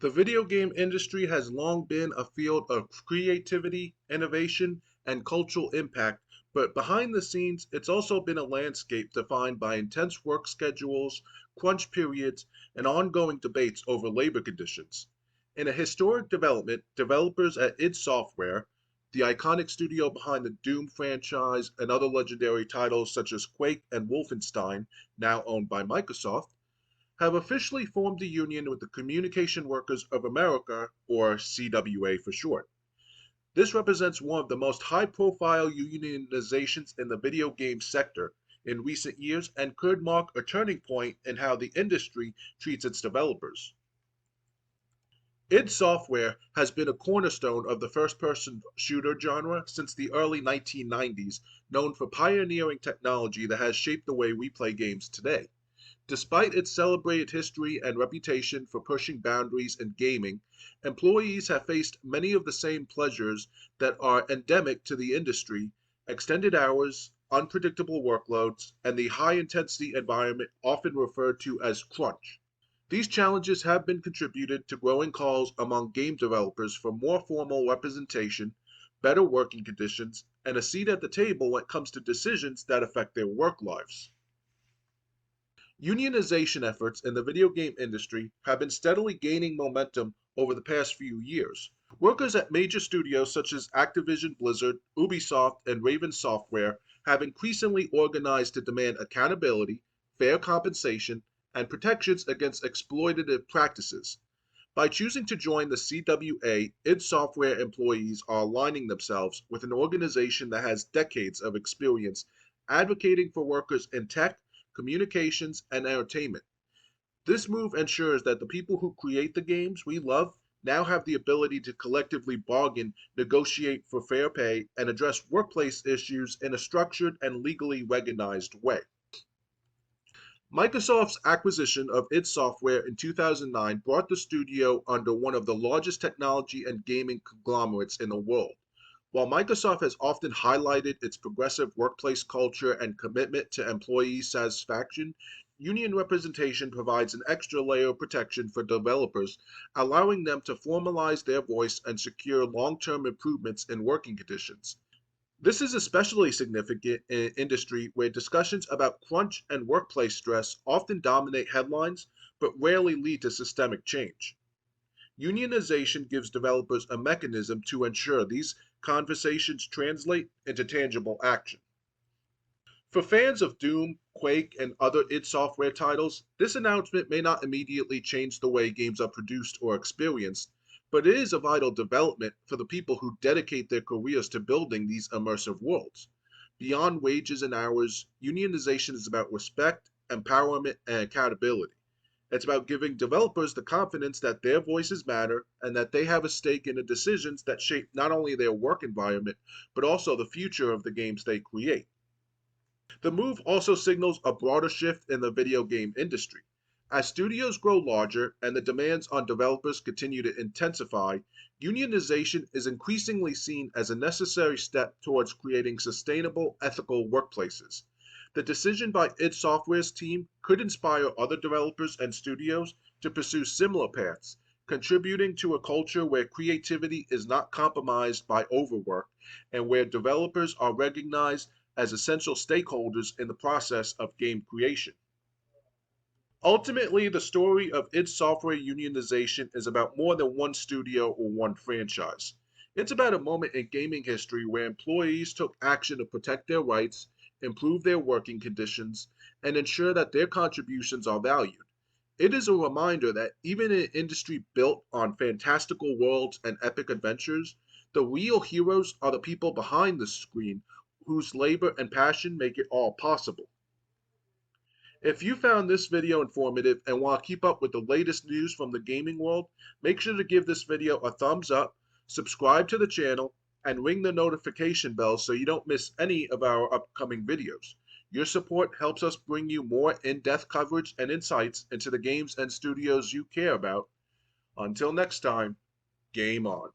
The video game industry has long been a field of creativity, innovation, and cultural impact, but behind the scenes, it's also been a landscape defined by intense work schedules, crunch periods, and ongoing debates over labor conditions. In a historic development, developers at id Software, the iconic studio behind the Doom franchise and other legendary titles such as Quake and Wolfenstein, now owned by Microsoft, have officially formed a union with the Communication Workers of America, or CWA for short. This represents one of the most high profile unionizations in the video game sector in recent years and could mark a turning point in how the industry treats its developers. id Software has been a cornerstone of the first person shooter genre since the early 1990s, known for pioneering technology that has shaped the way we play games today. Despite its celebrated history and reputation for pushing boundaries in gaming, employees have faced many of the same pleasures that are endemic to the industry: extended hours, unpredictable workloads, and the high intensity environment often referred to as crunch. These challenges have been contributed to growing calls among game developers for more formal representation, better working conditions, and a seat at the table when it comes to decisions that affect their work lives. Unionization efforts in the video game industry have been steadily gaining momentum over the past few years. Workers at major studios such as Activision Blizzard, Ubisoft, and Raven Software have increasingly organized to demand accountability, fair compensation, and protections against exploitative practices. By choosing to join the CWA, id Software employees are aligning themselves with an organization that has decades of experience advocating for workers in tech, communications, and entertainment. This move ensures that the people who create the games we love now have the ability to collectively bargain, negotiate for fair pay, and address workplace issues in a structured and legally recognized way. Microsoft's acquisition of id Software in 2009 brought the studio under one of the largest technology and gaming conglomerates in the world. While Microsoft has often highlighted its progressive workplace culture and commitment to employee satisfaction, union representation provides an extra layer of protection for developers, allowing them to formalize their voice and secure long term improvements in working conditions. This is especially significant in an industry where discussions about crunch and workplace stress often dominate headlines but rarely lead to systemic change. Unionization gives developers a mechanism to ensure these conversations translate into tangible action. For fans of Doom, Quake, and other id Software titles, this announcement may not immediately change the way games are produced or experienced, but it is a vital development for the people who dedicate their careers to building these immersive worlds. Beyond wages and hours, unionization is about respect, empowerment, and accountability. It's about giving developers the confidence that their voices matter and that they have a stake in the decisions that shape not only their work environment, but also the future of the games they create. The move also signals a broader shift in the video game industry. As studios grow larger and the demands on developers continue to intensify, unionization is increasingly seen as a necessary step towards creating sustainable, ethical workplaces. The decision by id Software's team could inspire other developers and studios to pursue similar paths, contributing to a culture where creativity is not compromised by overwork and where developers are recognized as essential stakeholders in the process of game creation. Ultimately, the story of id Software unionization is about more than one studio or one franchise. It's about a moment in gaming history where employees took action to protect their rights, improve their working conditions, and ensure that their contributions are valued. It is a reminder that even in an industry built on fantastical worlds and epic adventures, the real heroes are the people behind the screen whose labor and passion make it all possible. If you found this video informative and want to keep up with the latest news from the gaming world, make sure to give this video a thumbs up, subscribe to the channel, and ring the notification bell so you don't miss any of our upcoming videos. Your support helps us bring you more in-depth coverage and insights into the games and studios you care about. Until next time, game on.